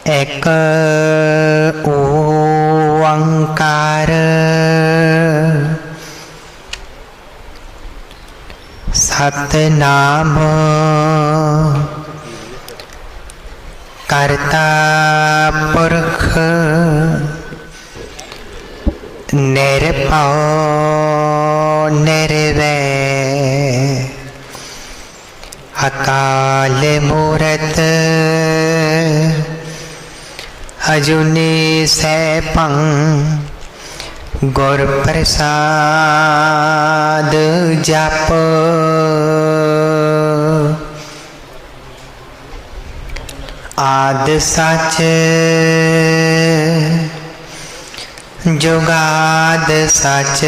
एक ओंकार सतनाम करता पुरख निरभौ निर्वैर अकाल मूरत अजुनी सैभं गुर प्रसाद जप। आद सच जुगाद सच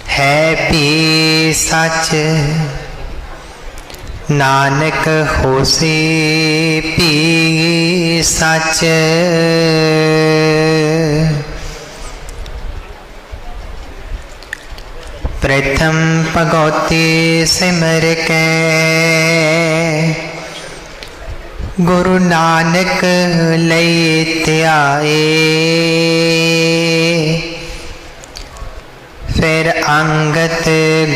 है भी सच नानक होसी भी सच। प्रथम भगवती सिमर के गुरु नानक लई त्याए। फिर अंगत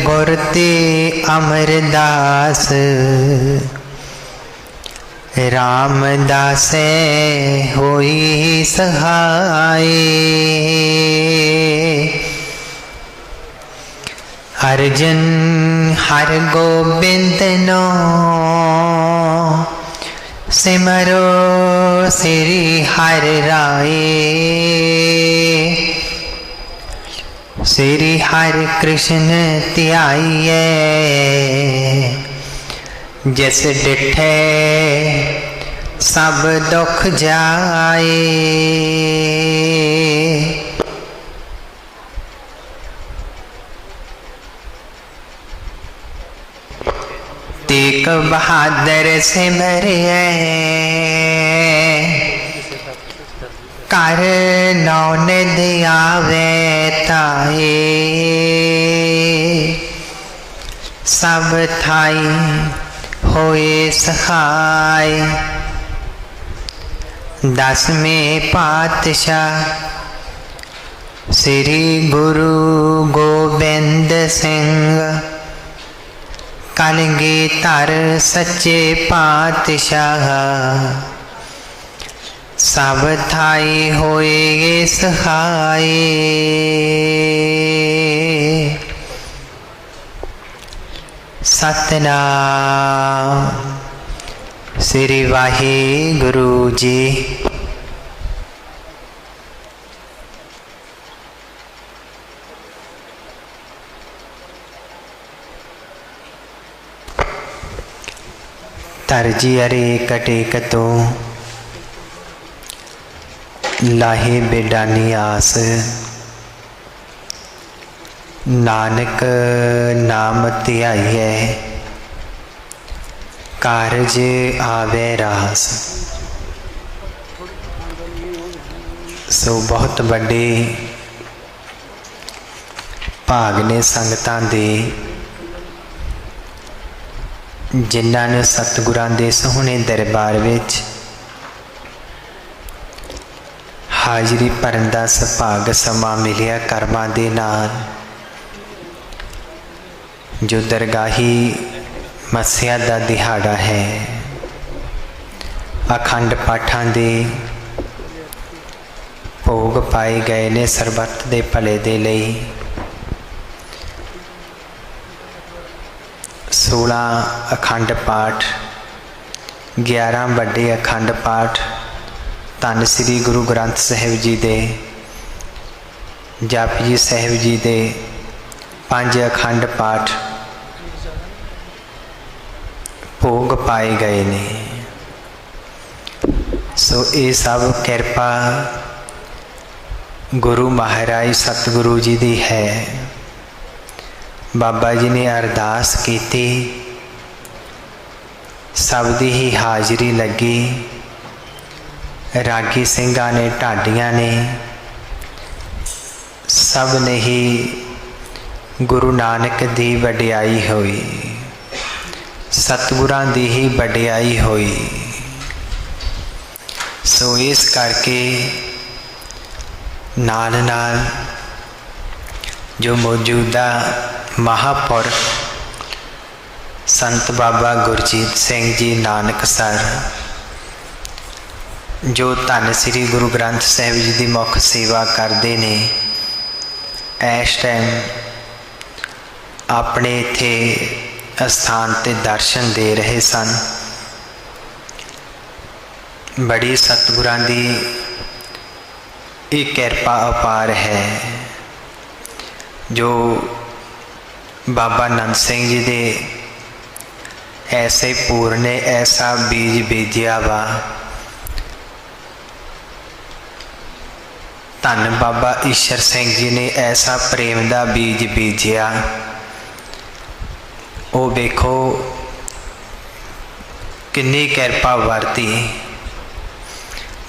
गुर ते अमरदास रामदास होई सहाय। अर्जन हर गोबिंद नो सिमरो श्री हर राय। श्री हरि कृष्ण ध्याइए जिस डिठे सब दुख जाए। तेग बहादुर सिमरिए कर नौ निध आवे ताए। सब थाई होए सहाय। दसवें पातशाह श्री गुरु गोबिंद सिंह कलगीधर सच्चे पातशाह सब थाई होए सहाय। सतनाम श्री वाहिगुरु जी। तरजी अरे कटेक तो लाहे बेडानी आस। नानक नाम ध्याइए कारज आवे रास। सो बहुत बड़े भाग ने संगतां दे जिन्हां ने सतगुरां दे सोहणे दरबार विच हाजरी भरन दा सुभाग समा मिलिया कर्मां दे नाल। जो दरगाही मस्या दा दिहाड़ा है अखंड पाठां दे भोग पाए गए ने सरबत दे भले दे लई। 16 अखंड पाठ 11 वड्डे अखंड पाठ धन श्री गुरु ग्रंथ साहिब जी दे जपजी साहिब जी दे 5 अखंड पाठ भोग पाए गए ने। सो ये सब कृपा गुरु महाराज सतगुरु जी दी है। बाबा जी ने अरदास की, सब दी ही हाजरी लगी। रागी सिंघां ने, ढाडियां ने, सब ने ही गुरु नानक दी वडियाई हुई। सतगुरां दी ही वडियाई होई। सो इस करके नाल नाल जो मौजूदा महापुरख संत बाबा गुरजीत सिंह जी नानकसर, जो धन श्री गुरु ग्रंथ साहिब जी की मुख सेवा करते ने, इस टाइम अपने इत्थे स्थान ते दर्शन दे रहे सन। बड़ी सतगुरां दी एक किरपा अपार है, जो बाबा नंद सिंह जी दे ऐसे पूर ने ऐसा बीज बीजिया वा। धन बाबा ईश्वर सिंह जी ने ऐसा प्रेम का बीज बीजिया। वो देखो किन्नी किरपा वरती।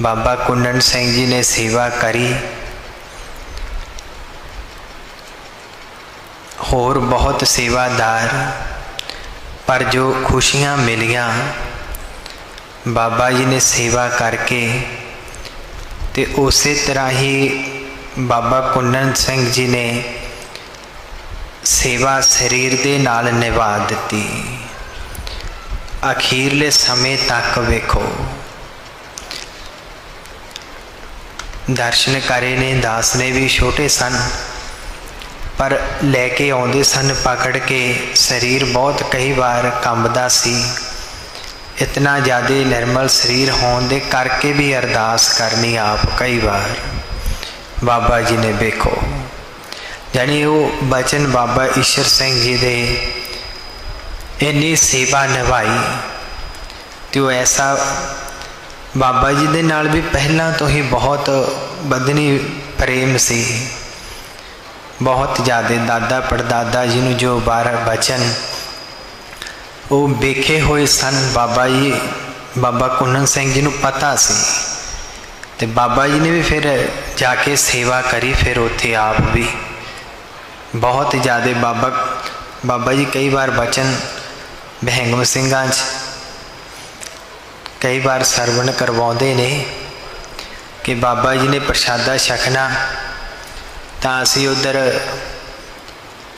बाबा कुंडन सिंह जी ने सेवा करी, होर बहुत सेवादार, पर जो खुशियाँ मिलियाँ बाबा जी ने सेवा करके, ते उस तरह ही बाबा कुंडन सिंह जी ने सेवा शरीर दे नाल निभा दी। अखीरले समय तक वेखो दर्शन करे ने। दास ने भी छोटे सन, पर लैके आउंदे सन पकड़ के। शरीर बहुत कई बार कंबदा सी। इतना ज़्यादा निर्मल शरीर होने दे करके भी अरदास करनी आप कई बार। बाबा जी ने देखो यानी वो बचन बाबा ईश्वर सिंह जी दे इन्नी सेवा निभाई, तो ऐसा बाबा जी दे नाल भी पहला तो ही बहुत बदनी प्रेम सी, बहुत ज़्यादा। दादा परदादा जी ने जो बार बचन वो वेखे हुए सन बाबा जी, बाबा कुंडन सिंह जी को पता सी। ते बाबा जी ने भी फिर जाके सेवा करी। फिर उत्थे आप भी बहुत ज़्यादा बाबा जी कई बार बचन बहंगम सिंघां कई बार सरवण करवाते ने कि बाबा जी ने प्रसादा छकना तो असी उधर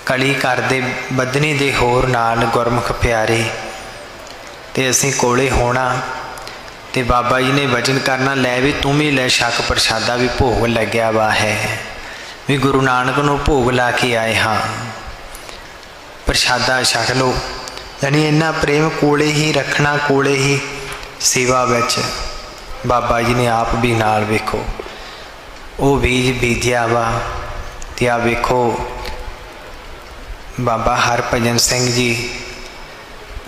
कली करते बदनी दे होर नाल गुरमुख प्यारे, ते असी कोले होना। ते बाबा जी ने वचन करना, लै भी तू भी लै छक प्रसादा भी भोग लग्या वा है, भी गुरु नानक नूं भोग ला के आए हाँ, प्रसादा छक लो। यानी इन्ना प्रेम कोले ही रखना, कोले ही सेवा विच बाबा जी ने आप भी नाल वेखो वो बीज बीजिया वा। ते आ वेखो बाबा हरभजन सिंह जी,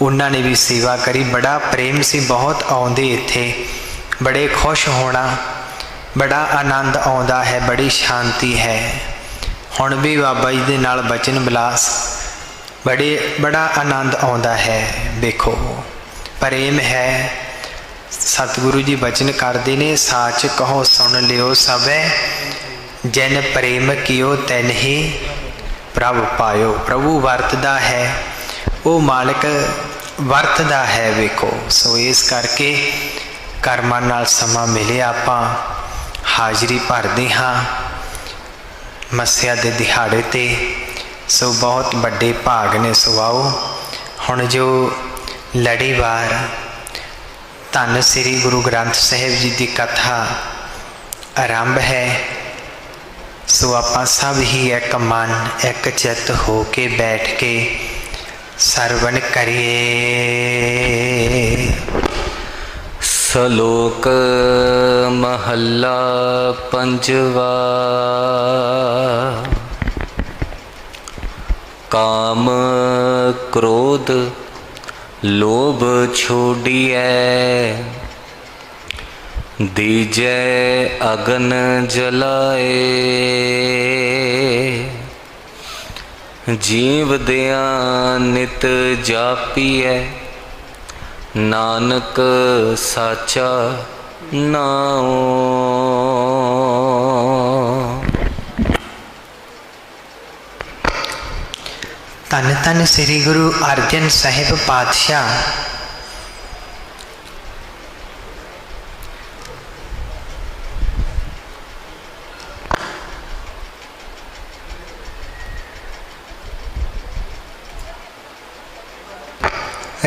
उन्होंने भी सेवा करी। बड़ा प्रेम सी, बहुत आउंदे इत्थे, बड़े खुश होना, बड़ा आनंद आउंदा है, बड़ी शांति है। हुण भी बाबा जी दे नाल बचन बिलास बड़ा आनंद आउंदा है। देखो प्रेम है। सतगुरु जी बचन करते ने, साच कहो सुन लियो सबे, जिन प्रेम कियो तिन ही प्रभु पायो। प्रभु वरतदा है, वो मालिक वरतदा है। वेखो सो इस करके कर्मां नाल समा मिले, आपां हाजरी भरदे हाँ मस्या दे दिहाड़े ते। सो बहुत बड़े भाग ने। सुवाओ हुण जो लड़ीवार धन श्री गुरु ग्रंथ साहिब जी की कथा आरंभ है। सो आपां सब ही एक मन एक चित हो के बैठ के सरवण करिए। सलोक महला पंजवा। काम क्रोध लोभ छोड़िए, दीजै अगन जलाए। जीव दिया नित जापिए, नानक साचा नाओ। ਧੰਨ ਧੰਨ ਸ੍ਰੀ ਗੁਰੂ ਅਰਜਨ ਸਾਹਿਬ ਪਾਤਸ਼ਾਹ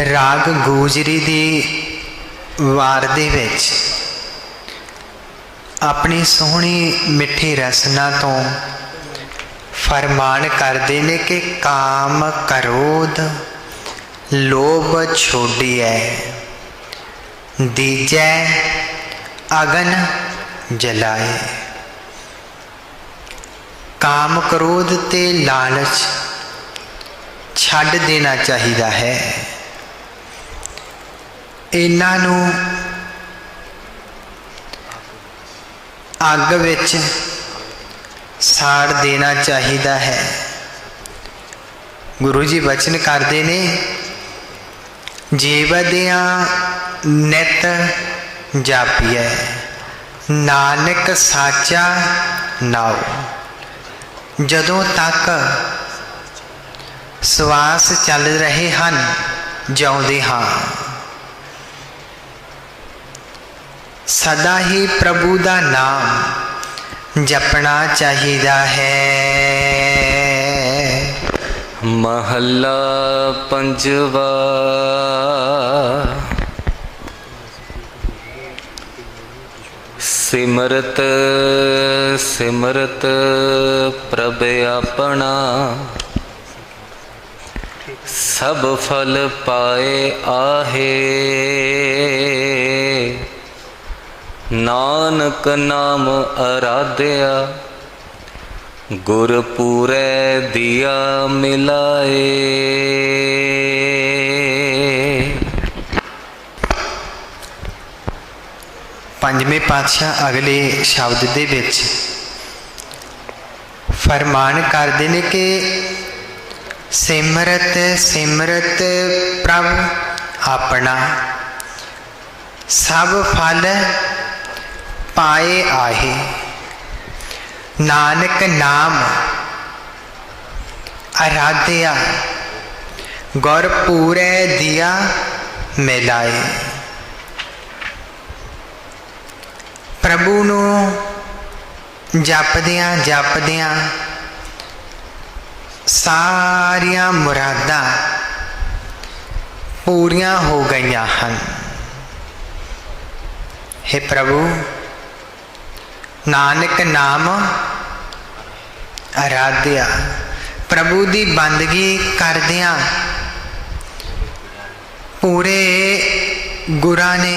ਰਾਗ ਗੂਜਰੀ ਦੀ ਵਾਰ ਦੇ ਵਿੱਚ ਆਪਣੀ ਸੋਹਣੀ ਮਿੱਠੀ ਰਸਨਾ ਤੋਂ ਫਰਮਾਨ ਕਰਦੇ ਨੇ ਕਿ ਕਾਮ ਕ੍ਰੋਧ ਲੋਭ ਛੋੜੀਐ, ਦੀਜੈ ਅਗਨ ਜਲਾਏ। ਕਾਮ ਕ੍ਰੋਧ ਤੇ ਲਾਲਚ ਛੱਡ ਦੇਣਾ ਚਾਹੀਦਾ ਹੈ। ਇਹਨਾਂ ਨੂੰ ਅੱਗ ਵਿੱਚ ਸਾੜ ਦੇਣਾ ਚਾਹੀਦਾ ਹੈ। ਗੁਰੂ ਜੀ ਬਚਨ ਕਰਦੇ ਨੇ, ਜੀਵਦਿਆਂ ਨਿਤ ਜਾਪੀਐ, ਨਾਨਕ ਸਾਚਾ ਨਾਉ। ਜਦੋਂ ਤੱਕ ਸਵਾਸ ਚੱਲ ਰਹੇ ਹਨ, ਜਿਉਂਦੇ ਹਾਂ। ਸਦਾ ਹੀ ਪ੍ਰਭੂ ਦਾ ਨਾਮ ਜਪਣਾ ਚਾਹੀਦਾ ਹੈ। ਮਹੱਲਾ ਪੰਜਵਾ। ਸਿਮਰਤ ਸਿਮਰਤ ਪ੍ਰਭ ਆਪਣਾ, ਸਭ ਫਲ ਪਾਏ ਆਹੇ। ਨਾਨਕ ਨਾਮ ਅਰਾਧਿਆ, ਗੁਰ ਪੂਰੈ ਦਿਆ ਮਿਲਾਏ। ਪੰਜਵੇਂ ਪਾਤਸ਼ਾਹ ਅਗਲੇ ਸ਼ਬਦ ਦੇ ਵਿੱਚ ਫਰਮਾਨ ਕਰਦੇ ਨੇ ਕਿ ਸਿਮਰਤ ਸਿਮਰਤ ਪ੍ਰਭ ਆਪਣਾ, ਸਭ ਫਲ ਪਾਏ ਆਹੇ। ਨਾਨਕ ਨਾਮ ਅਰਾਧਿਆ, ਗੁਰ ਪੂਰੈ ਦਿਆ ਮਿਲਾਏ। ਪ੍ਰਭੂ ਨੂੰ ਜਪਦਿਆਂ ਜਪਦਿਆਂ ਸਾਰੀਆਂ ਮੁਰਾਦਾਂ ਪੂਰੀਆਂ ਹੋ ਗਈਆਂ ਹਨ। हे प्रभु, नानक नाम आराध्या, प्रभु की बंदगी करदियां पूरे गुरां ने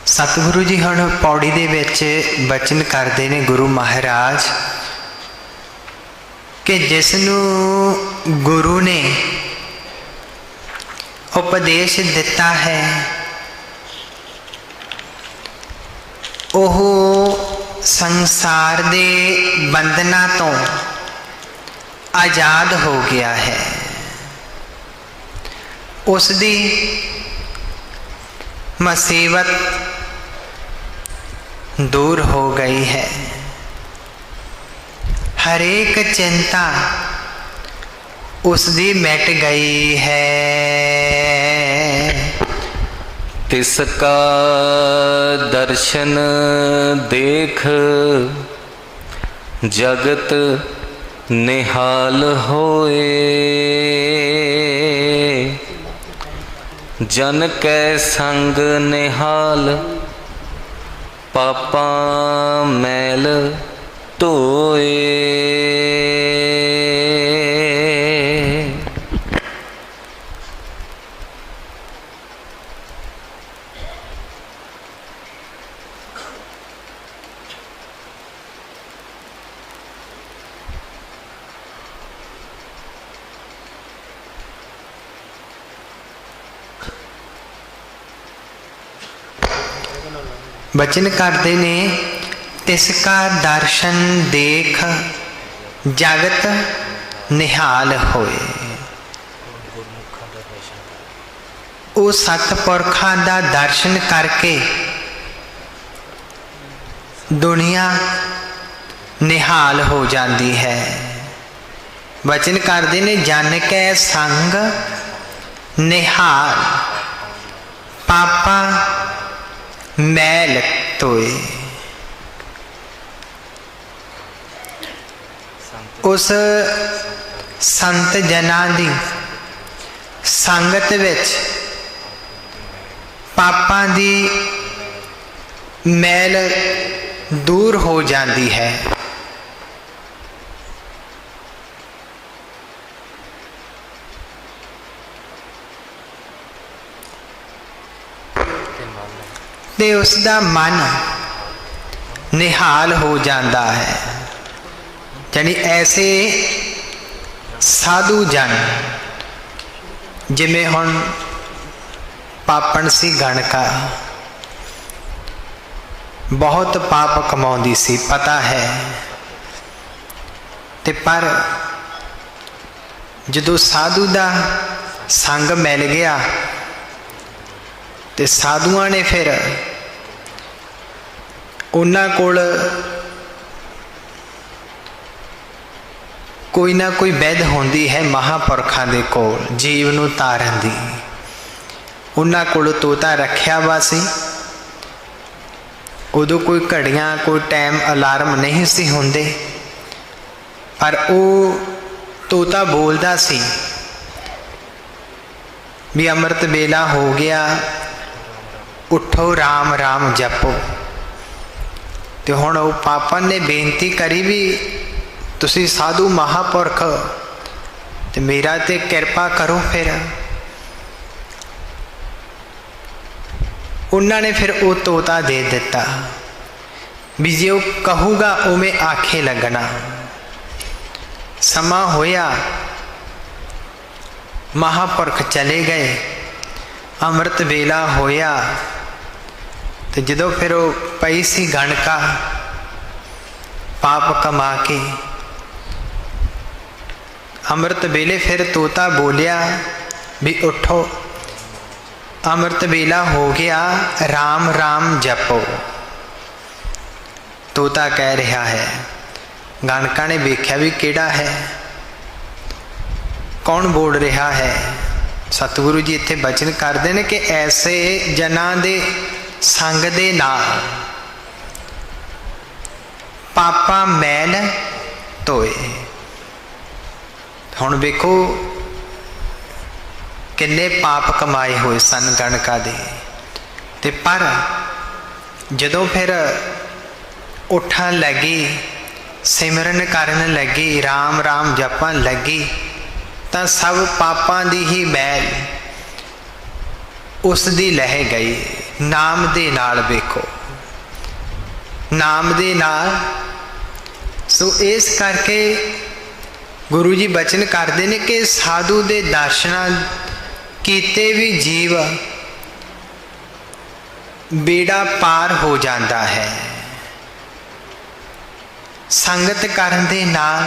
सतगुरु जी हुण पौड़ी दे विच बचन करते हैं गुरु महाराज कि जिसनों गुरु ने उपदेश दिता है ओह संसार दे बंधना तो आजाद हो गया है। उसदी मुसीबत दूर हो गई है। हर एक चिंता उसदी मिट गई है। तिसका दर्शन देख जगत निहाल होए, जन कै संग निहाल पापा मैल धोए। बचन करते ने तिसका दर्शन देख जगत निहाल होए। वो सतपुरखा दा दर्शन करके दुनिया निहाल हो जाती है। वचन करते ने जन कै संग निहाल पापा मैल तोए। उस संत जना दी संगत विच पापां दी मैल दूर हो जाती है। ते उसका मन निहाल हो जाता है। यानी ऐसे साधु जन जिमें हुण पापण सी गणका बहुत पाप कमाउंदी सी पता है, ते पर जदों साधु दा संग मिल गया ते साधुआं ने फिर उन्हां कोल कोई ना कोई वैध होंदी है महापुरखां दे कोल जीव नूं तारन दी। उन्हां कोल तोता रखिया वा सी। उदों कोई घड़ियां कोई टाइम अलार्म नहीं सी होंदे, पर वो तोता बोलदा सी भी अमृत वेला हो गया, उठो राम राम जपो। तो हुण वो पापन ने बेनती करी भी तुसी साधु महापुरख ते मेरा ते कृपा करो। फिर उन्होंने फिर वो तोता दे दिता भी जे वो कहूगा उमें आखे लगना। समा होया महापुरख चले गए, अमृत वेला होया तो जदों फिर वो पई सी गणका पाप कमा के अमृत वेले फिर तोता बोलिया भी उठो अमृत वेला हो गया, राम राम जपो। तोता कह रहा है, गणका ने वेख्या भी केड़ा है, कौन बोल रहा है। सतगुरु जी इत्थे बचन करते हैं कि ऐसे जना दे संग दे नाल पापा मैल धोए। हुण वेखो किन्ने पाप कमाए हुए सन गणका दे, ते पर जदों फिर उठन लगी, सिमरन करन लगी, राम राम जपन लगी, तो सब पापां दी ही मैल उस दी लह गई नाम दे नाल। वेखो नाम दे नाल। सो इस करके गुरु जी बचन करते हैं कि साधु दे दर्शन कीते भी जीव बेड़ा पार हो जाता है। संगत करन दे नाल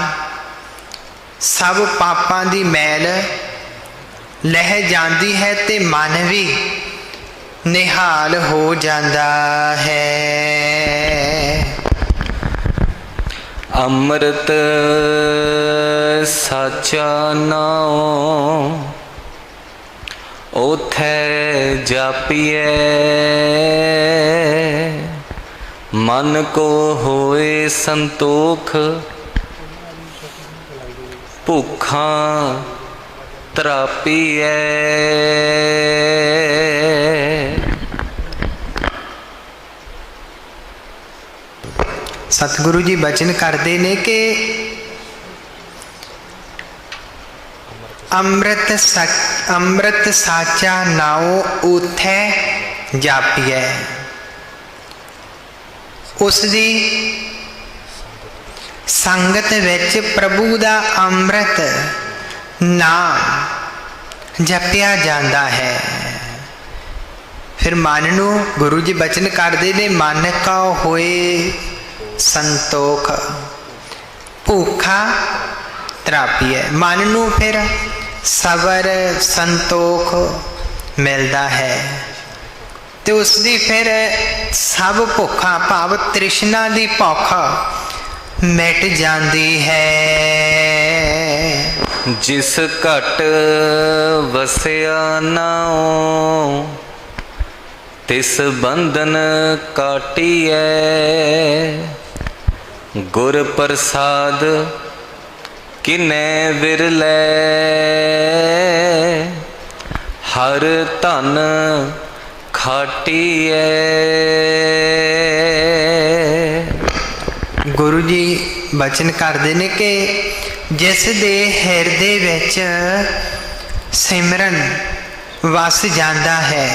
सब पापां दी मैल लह जाती है ते मन भी निहाल हो जाता है। अमृत साचा नाम ओथे जापिए, मन को होए संतोख, भुखा त्रापिए। सतगुरु जी बचन करते ने कि अमृत साचा नाओ उथे जापिए। उसदी संगत विच प्रभु दा अमृत नाम जपिया जाता है। फिर फिर मन नू गुरु जी बचन करते ने, मन का होए संतोख, भूखा तरापिए। मन नू फिर सबर संतोख मिलता है, तो उसकी फिर सब भुखा भाव तृष्णा की भुख मिट जाती है। जिस घट वसिया नाओ, तिस बंधन काटिए। गुर प्रसाद किने विरलै, हर धन खाटिए। गुरु जी बचन करते ने कि जिस दे हिरदे विच सिमरन वस जाता है,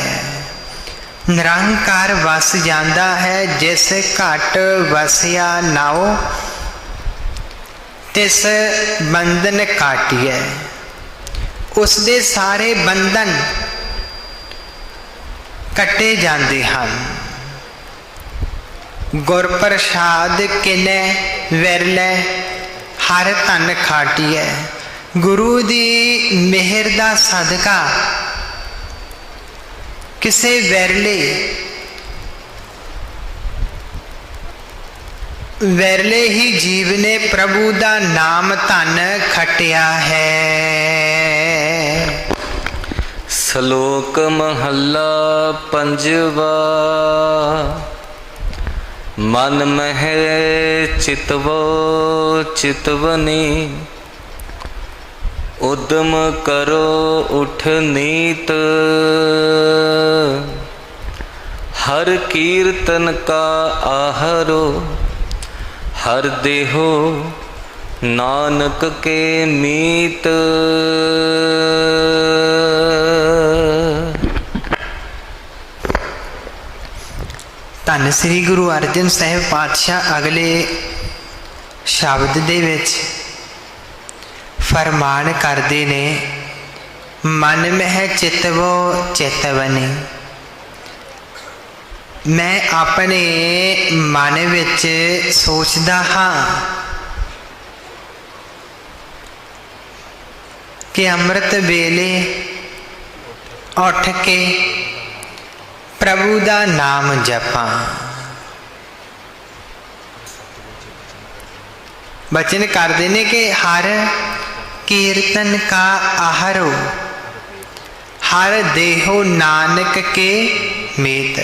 निरंकार वस जाता है, जिस घट वसिया नाओ तिस बंधन काटिए। उसदे सारे बंधन कटे जाते हैं। गुर प्रसाद किने विरलै, हर धन खाटिए। गुरु दी मेहर दा सदका किसे विरले विरले ही जीव ने प्रभु दा नाम धन खटिया है। श्लोक महला पंजवा। मन मह चितवो चितवनी, उद्यम करो उठ नीत। हर कीर्तन का आहरो, हर देहो नानक के मीत। धन श्री गुरु अर्जन साहिब पातशाह अगले शब्द दे विच फरमान करते ने, मन मह चितवो चितवनी। मैं अपने मन विच सोचदा हाँ कि अमृत वेले उठ के प्रभु दा नाम जपा। बचन करते ने कि हर कीर्तन का आहरो, हर देहो नानक के मीत।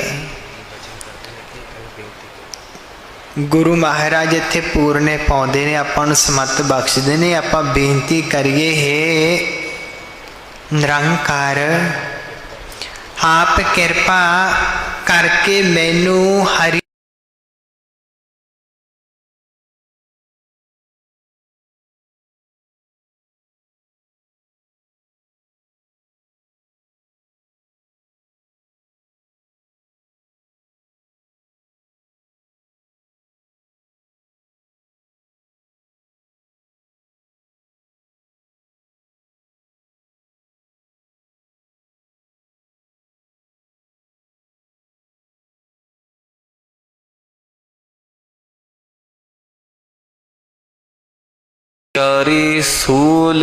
गुरु महाराज इत्थे पूरने पाउंदे ने, आपां नूं समत बख्शदे ने। आपां बेनती करिए, हे निरंकार आप कृपा करके मैनू हरि चारी सूल।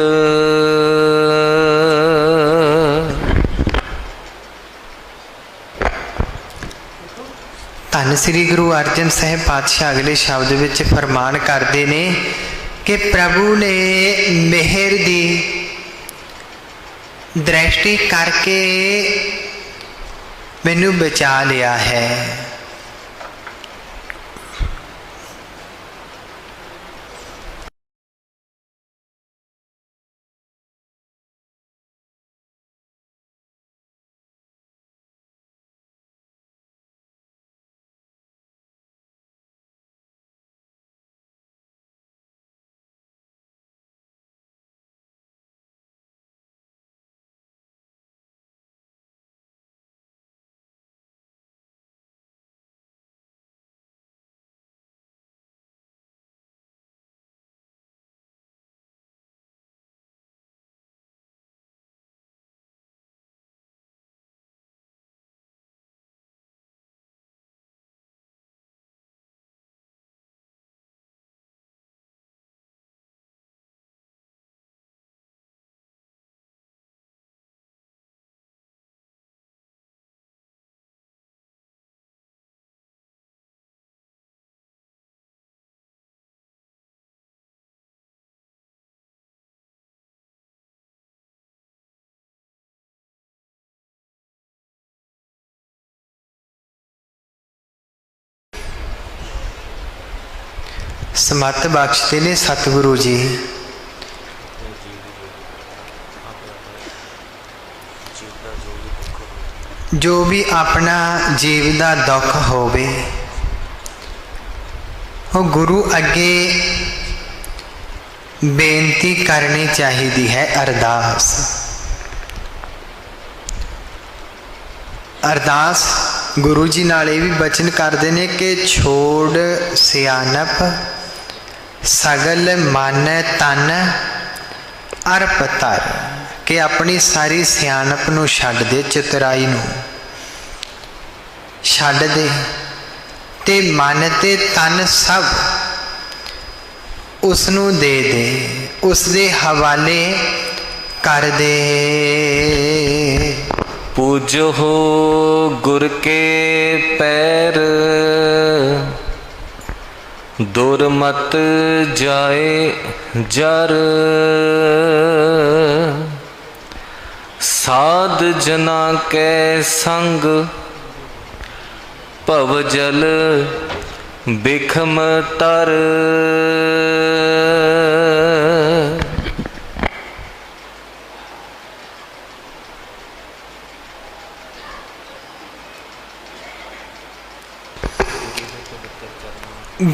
धन श्री गुरु अर्जन साहिब पातशाह अगले शब्द विच फरमान करते ने कि प्रभु ने मेहर दी दृष्टि करके मैनू बचा लिया है। ਸਮਤ ਬਖਸ਼ਦੇ ਨੇ ਸਤਿਗੁਰੂ ਜੀ। जो भी अपना जीव का दुख होवे वो गुरु अगे बेनती करनी चाहिए है, अरदास। अरदास गुरु जी नाल भी बचन करते हैं कि छोड़ सियानप सगल मन तन अर्प तर, कि अपनी सारी सियानप नूं छड्ड दे, चतुराई नूं छड्ड दे ते मन ते तन सब उसनूं दे दे, उस दे हवाले कर दे। पूजो हो गुर के पैर, दुर्मत जाए जर। साध जना के संग भवजल बिखम तर।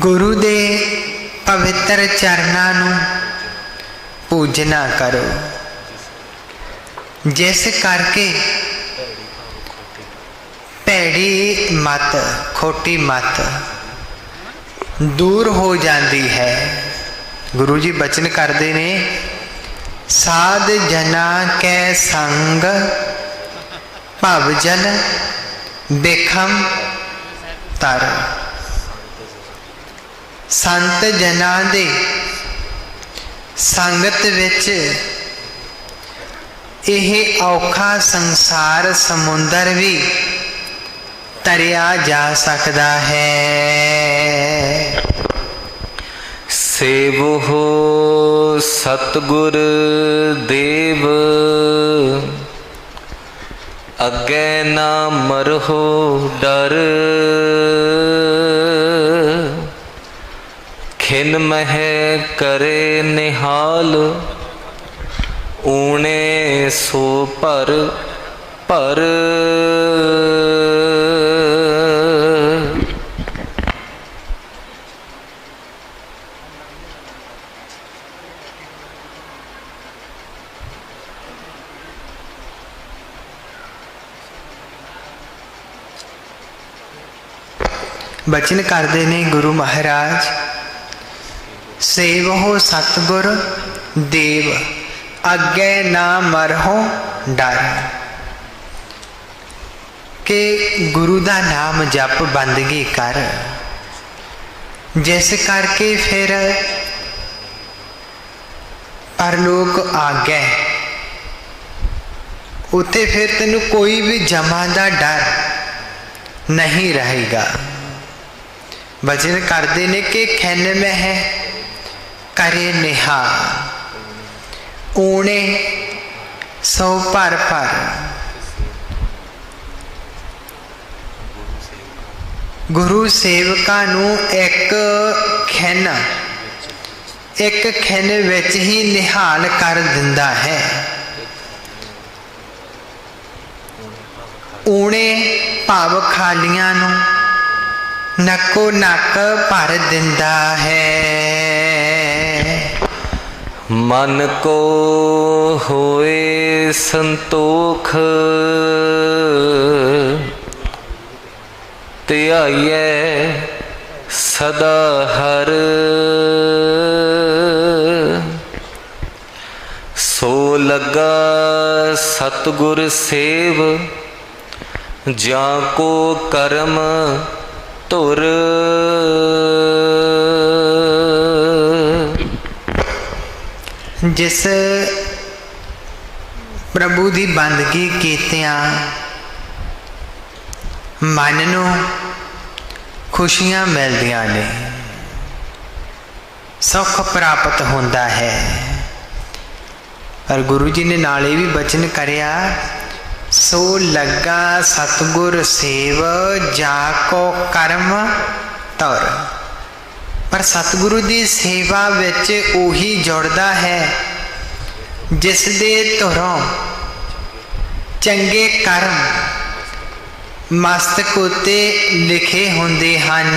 गुरु दे पवित्र चरनां नूं पूजना करो, जिस करके भैड़ी मत खोटी मत दूर हो जाती है। गुरु जी बचन करते ने साध जना के संग भवजल बिखम तर। संत जना दे संगत विच यह औखा संसार समुंदर भी तरिया जा सकता है। सेवो हो सतगुर देव, अगे ना मरहो डर। खिन मह करे निहाल, ऊणे सो पर पर। बचन करते ने गुरु महाराज, सेवहो सतगुर देव, अगे ना मरहो डर। के गुरु का नाम जप बंदगी कर, जिस करके फिर परलोक आ गए, उत्थे फिर तेनू कोई भी जमा का डर नहीं रहेगा। वचन करते ने कि खिन में है करे निहाल, ऊणे सो पर पर। गुरु सेवका नू एक खिन विच ही निहाल कर दिंदा है। ऊणे भाव खालियां नू नको नक भर दिंदा है। मन को होए संतोख, त्याये सदा हर। सो लगा सतगुर सेव, जाको कर्म तुर। जिस प्रभु की बंदगी कीतियां मन नू खुशियां मिलदियां ने, सुख प्राप्त होंदा है। पर गुरु जी ने नाले भी बचन करया, सो लगा सतगुर सेव जाको कर्म तुर। पर सतगुरु की सेवा विच उही जुड़दा है जिस दे धुरों चंगे कर्म मस्तक उत्ते लिखे हुंदे हन।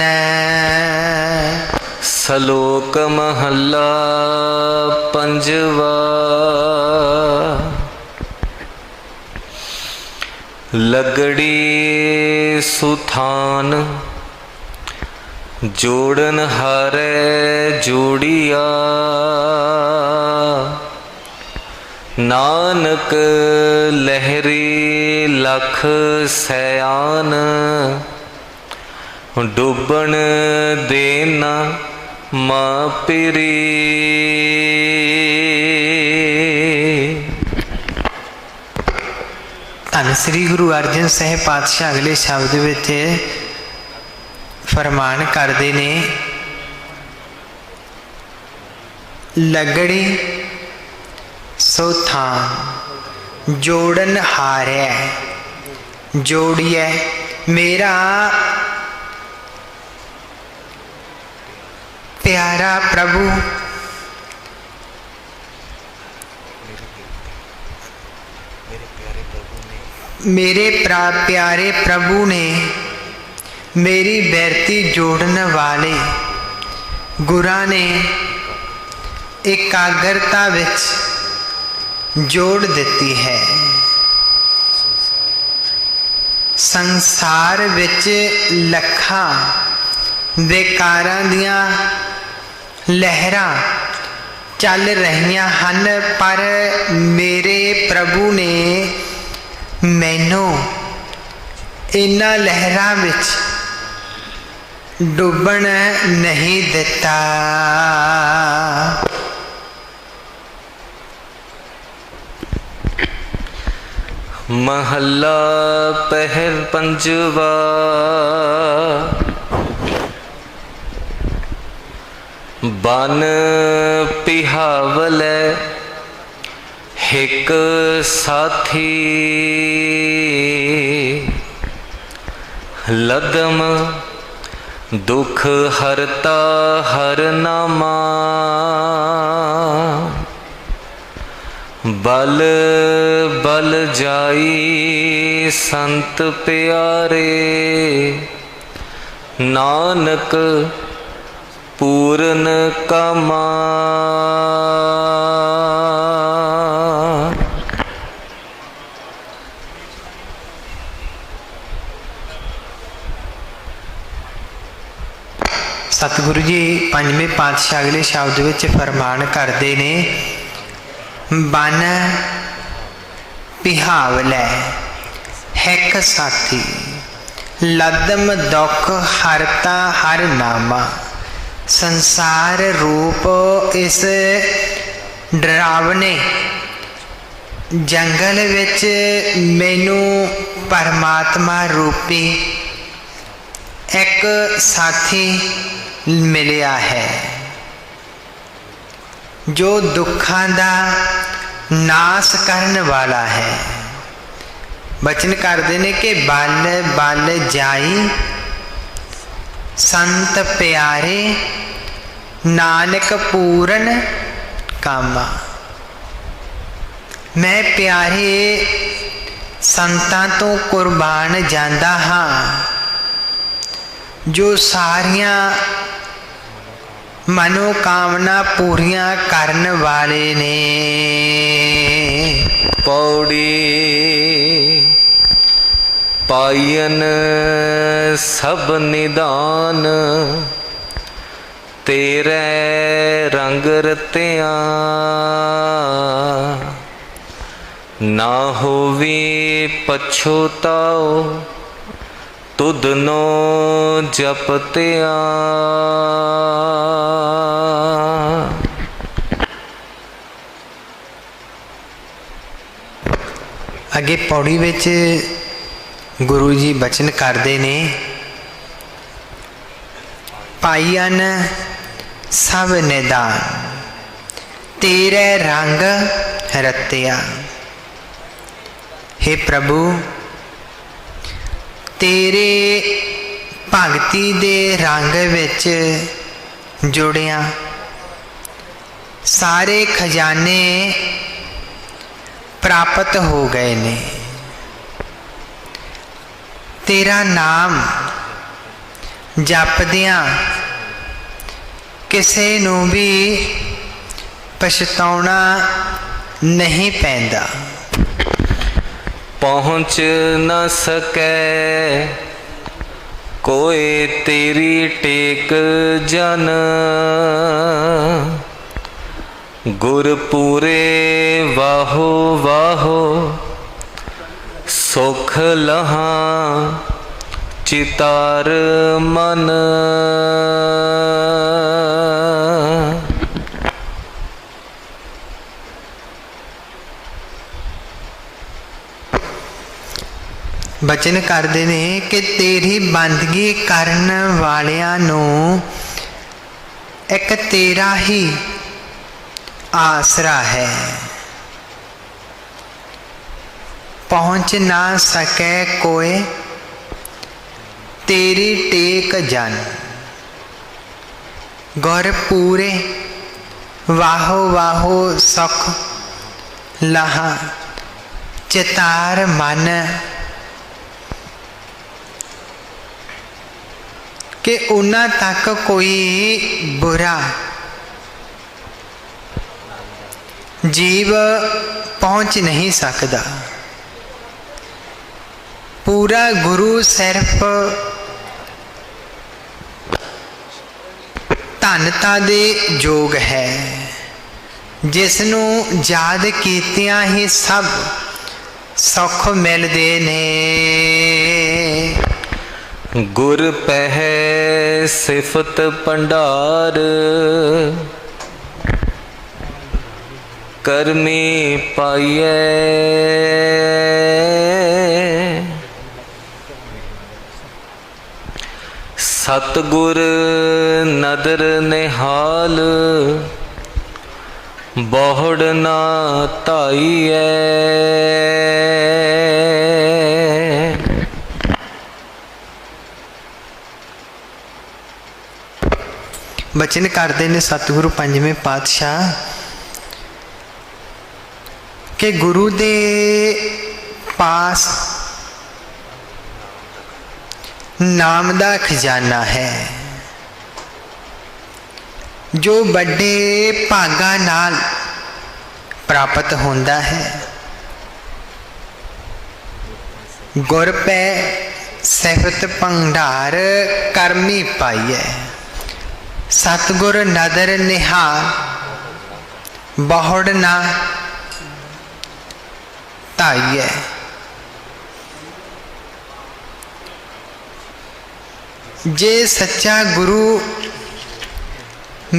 सलोक महला पंजवा। लगड़ी सुथान जोड़न हारे जोड़िया, नानक लहरी लख सयान, डुबन देना माँ पिरी। धन श्री गुरु अर्जन साहिब पातशाह अगले शब्द विच फरमान करते ने, लगड़ी सुथान जोड़न हारै जोड़िए। मेरा प्यारा प्रभु मेरे प्यारे प्रभु ने मेरी बैरती जोड़न वाले गुरां ने एकाग्रता विच जोड़ देती है। संसार विच लखां बेकारां दियां लहरां चल रहियां हन, पर मेरे प्रभु ने मैनू इन्हां लहरां विच डुबण नहीं दिता। महला पहल पंजवा। बन पिहावलै हिक साथी, लदम दुख हरता हर नामा। बल बल जाई संत प्यारे, नानक पूरन कामा। सतगुरु जी पंजवें पातशाह अगले शब्द विच फरमान करते ने, बन पिहावलै हिक साथी, लदम दुख हरता हर नामा। संसार रूप इस डरावने जंगल विच मैनू परमात्मा रूपी एक साथी मिलिया है, जो दुखां दा नाश करने वाला है। बचन करते ने कि बल बल जाई संत प्यारे, नानक पूरन कामा। मैं प्यारे संतां तो कुर्बान जांदा हाँ, जो सारियां मनोकामना पूरियां करन वाले ने। पौड़ी पायन सब निदान, तेरे रंग रतिया। ना होवी पछोताओ तुदनो जपतिया। अगे पौड़ी विच गुरु जी बचन करते ने, पाईअन सब निदान तेरे रंग रतिया। हे प्रभु, तेरे भगती दे रंग विच जोड़िया सारे खजाने प्राप्त हो गए ने। तेरा नाम जपदियां किसे नू भी पछताउणा नहीं पैंदा। पहुँच न सकै कोई तेरी टेक जन, गुरपुरे वाहो वाहो सुख लहा चितार मन। बचन करते ने कि तेरी बंदगी करन वालियां नू एक तेरा ही आसरा है। पहुँच ना सके कोई तेरी टेक जन, गुर पूरे वाहो वाहो सुख लहा चितार मन। कि उन्हां तक कोई बुरा जीव पहुँच नहीं सकता। पूरा गुरु सिर्फ धनता दे जोग है, जिसनू याद कीतियां ही सब सुख मिलदे ने। गुर पह सिफत भंडार, करमी पाइए सतगुर नदर निहाल, बहुड़ ना धाइए। बचन करते ने सतगुरु पंजवें पातशाह कि गुरु दे पास नाम दा खजाना है, जो बड़े भागा नाल प्राप्त होंदा है। गुर पै सिफत भंडार करमी पाइए, सतगुर नदर निहाल बहुड़ ना धाइए। जे सच्चा गुरु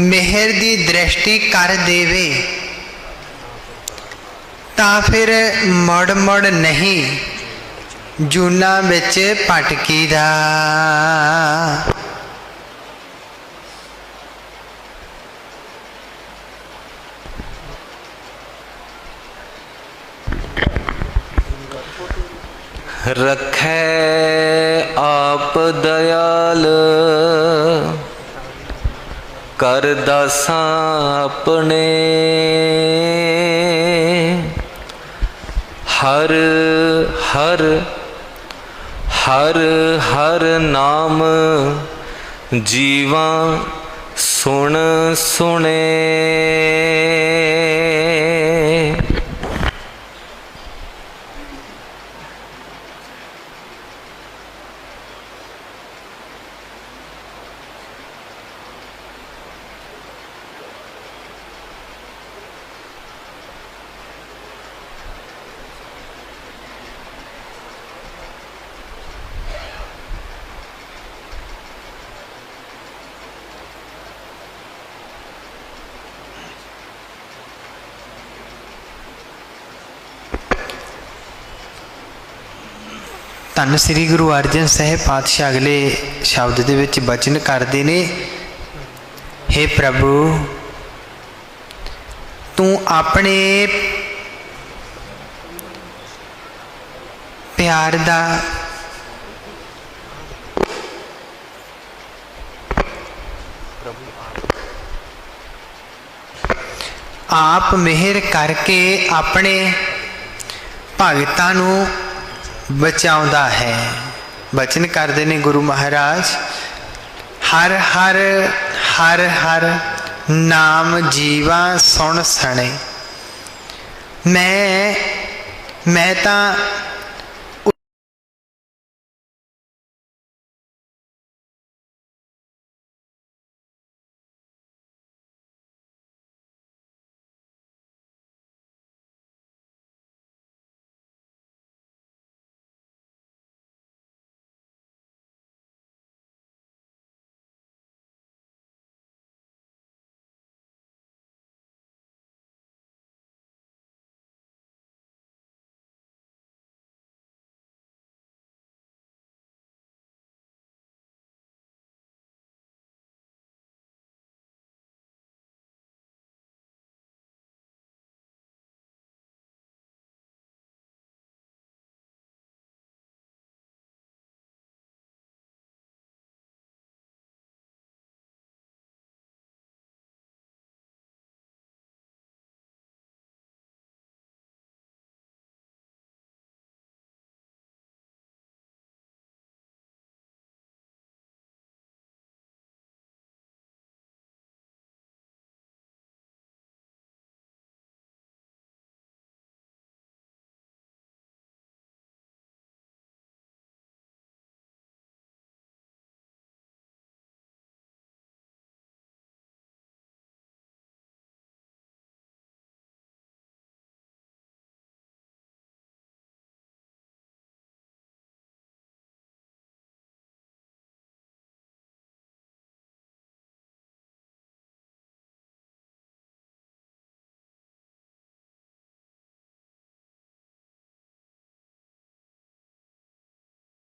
मेहर दी दृष्टि कर देवे तां फिर मुड़ मुड़ नहीं जूना विच भटकी दा। रखै आप दयाल कर दासा अपने, हर हर हर हर नाम जीवा सुन सुने। धन श्री गुरु अर्जन साहिब पातशाह अगले शब्द दे विच बचन करते ने, हे प्रभु तू अपने प्यार दा आप मेहर करके अपने भगतां नूं बचाउंदा है। बचन करते ने गुरु महाराज, हर हर हर हर नाम जीवा सुन सने। मैं तां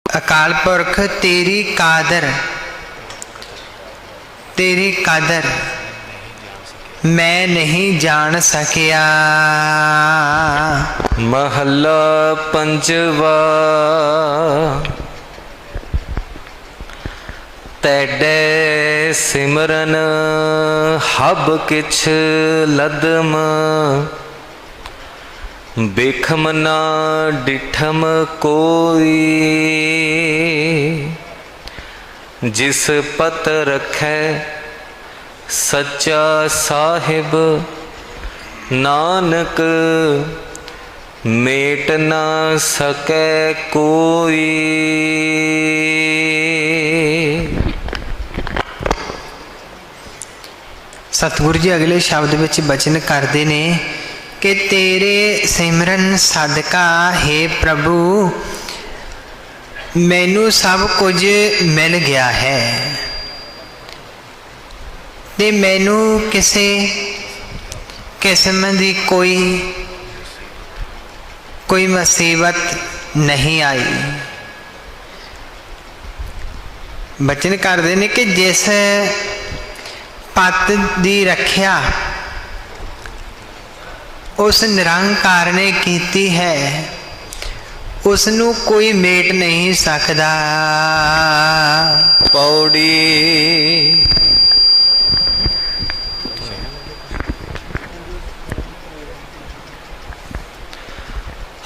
अकाल पुरख तेरी कादर मैं नहीं जान सकिया। महला पंजवा। तैडे सिमरन हब किछ लदम, बेखम ना डिठम कोई। जिस पत रखै सच्चा साहिब, नानक मेट ना सकै कोई। सतगुरु जी अगले शब्द विच बचन करते ने कि तेरे सिमरन सदका हे प्रभु मैनू सब कुछ मिल गया है ते मैनू किसी किस्म की कोई मुसीबत नहीं आई। बचन करते हैं कि जिस पत की रखिया उस निरंकार ने कीती है उसनू कोई मेट नहीं सकता। पौड़ी।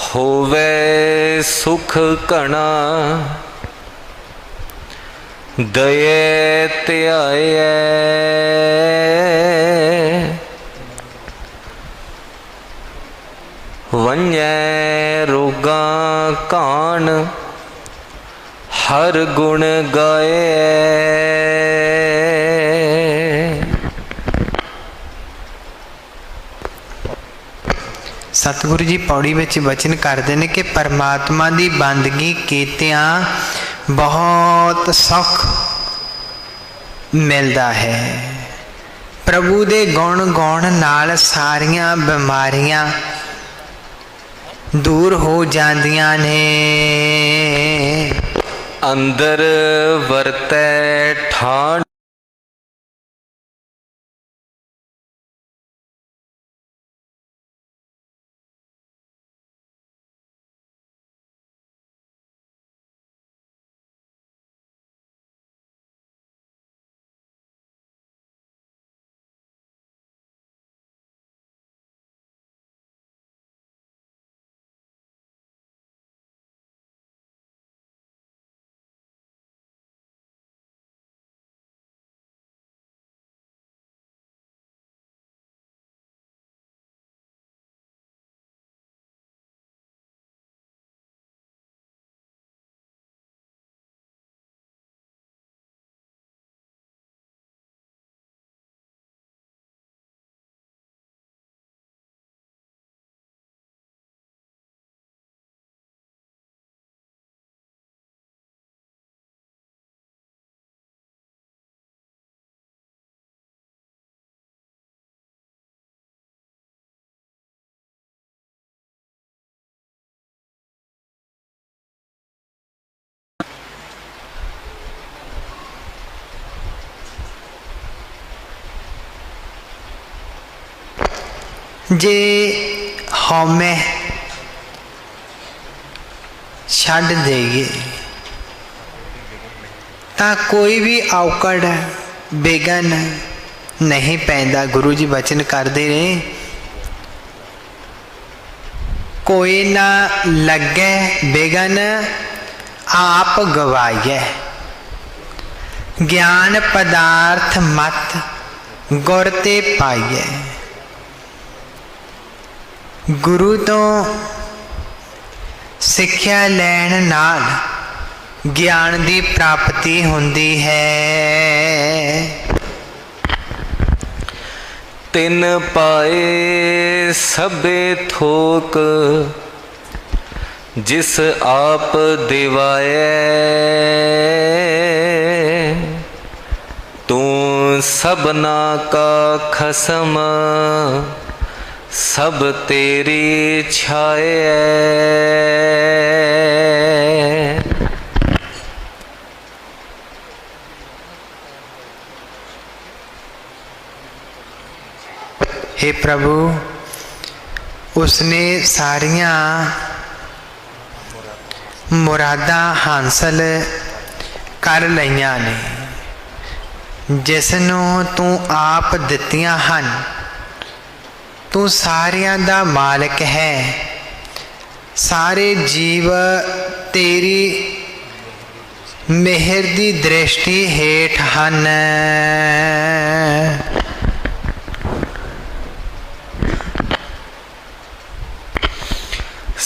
होवे सुख कणा दये त्याए, वन्य रोगा कान हर गुण गाए। सतगुरु जी पौड़ी विच वचन करते हैं कि परमात्मा की बंदगी कीतियां बहुत सुख मिलता है। प्रभु दे गुण गाउण नाल सारियां बीमारियां दूर हो जांदियां ने। अंदर वरतै ठाण जे हौमे छड्ड देईए तां कोई भी औकड़ बेगन नहीं पैंदा। गुरु जी वचन करते ने, कोई ना लगे बेगन आप गवाइए। ज्ञान पदार्थ मत गुर ते पाइए। गुरु तो सिक्ख्या लैण नाल ज्ञान की प्राप्ति होंदी है। तिन पाए सबे थोक, जिस आप दिवाए। तू सबना का खसम, सब तेरी छाए। हे प्रभु, उसने सारिया मुरादा हासिल कर लईयां ने, जिसनों तू आप दित्तियां हन। तू सारियां दा मालिक है, सारे जीव तेरी मेहर दी दृष्टि हेठ हन।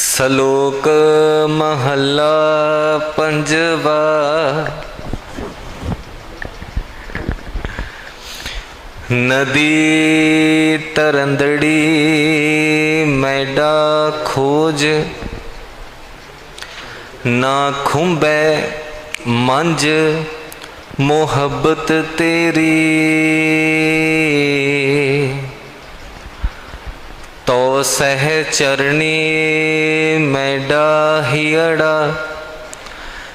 सलोक महला पंजवा। नदी तरंदड़ी मैडा खोज, ना खुंबे मंज मोहब्बत तेरी। तो सह चरणी मैडा हियड़ा,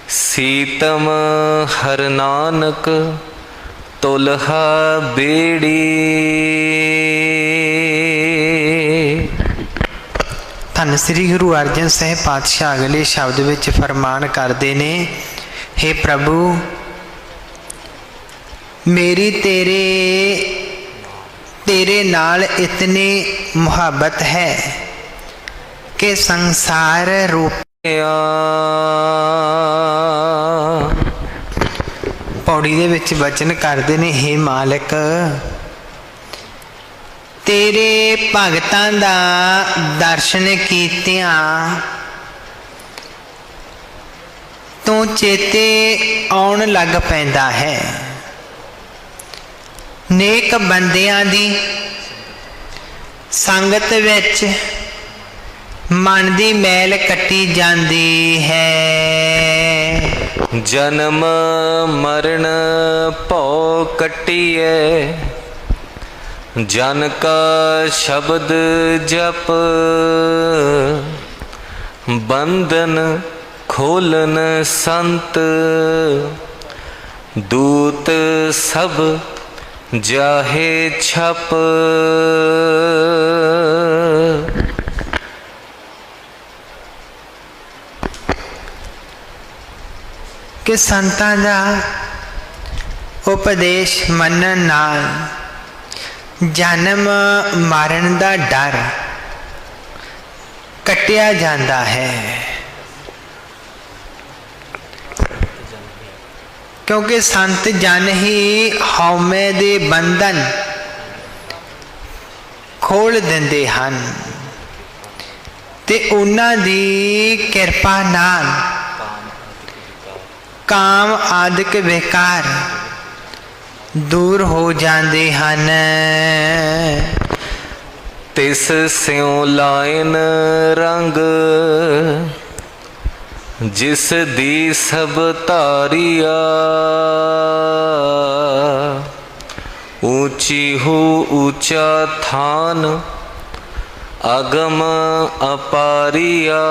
सीतम हर नानक तुलहा बेड़ी। धन श्री गुरु अर्जन साहिब पातशाह अगले शब्द विच फरमान करते ने, हे प्रभु, मेरी तेरे नाल इतनी मुहब्बत है कि संसार रूप। पौड़ी दे विच वचन करते ने, हे मालिक, तेरे भगतां दा दर्शन कीतियां तो चेते आउण लग पैंदा है। नेक बंदियां दी संगत विच मन दी मैल कटी जांदी है। जन्म मरण भौ कटिए, जन का शब्द जप। बंधन खोलन संत, दूत सब जाहे छप। कि संतां दा उपदेश मनन नाल जन्म मरण दा डर कटिया जांदा है। क्योंकि संत जन ही हौमे दे बंधन खोल दिंदे हन ते उन्हां दी किरपा नाल काम आदिक विकार दूर हो जाते हैं। तिस स्यों लाइन रंग, जिस दी सब तारिया। ऊंची हो ऊंचा थान, अगम अपारिया।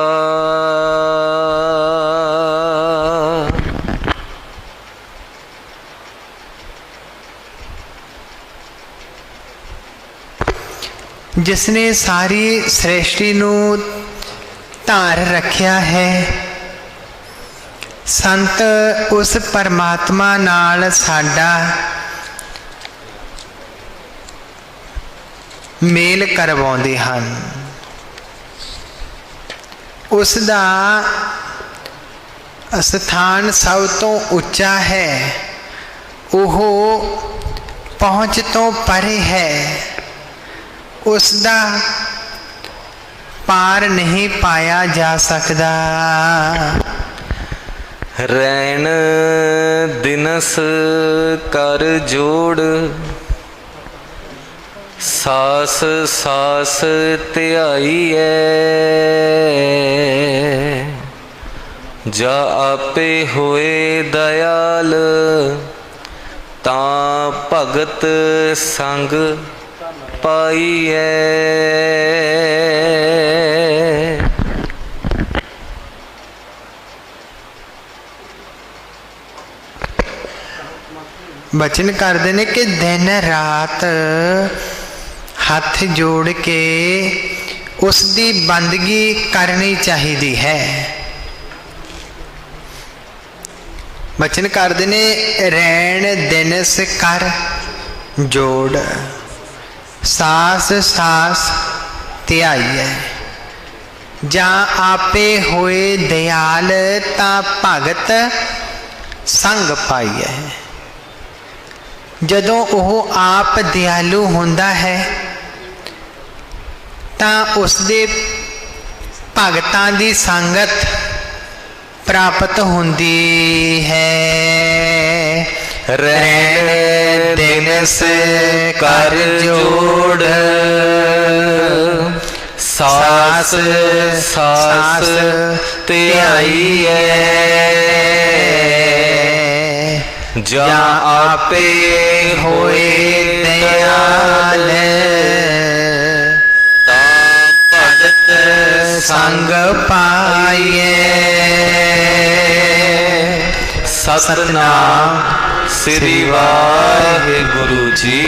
जिसने सारी सृष्टि नूं धार रखिया है। संत उस परमात्मा नाल साडा मेल करवाउंदे हन। उसदा स्थान सब तो उच्चा है, ओह पहुँच तो परे है। उसदा पार नहीं पाया जा सकता। रैन दिनस कर जोड़, सास सास ध्याईऐ। जा आपे होए दयाल, तां भगत संग पाईऐ। बचन करते हैं कि दिन रात हाथ जोड़ के उसकी बंदगी करनी चाहिए है। बचन करते ने रैन दिनस कर जोड़, सास सास ध्याईऐ। जा आपे होए दयाल, ता भगत संग पाईऐ। जदों वह आप दयालु होंदा है तां उसदे भगतां दी संगत प्राप्त होंदी है। रैन दिनस कर जोड़, सास सास ध्याईऐ। जा आपे होए दयाल, तां भगत संग पाईऐ। सतनाम श्री वाहिगुरु जी।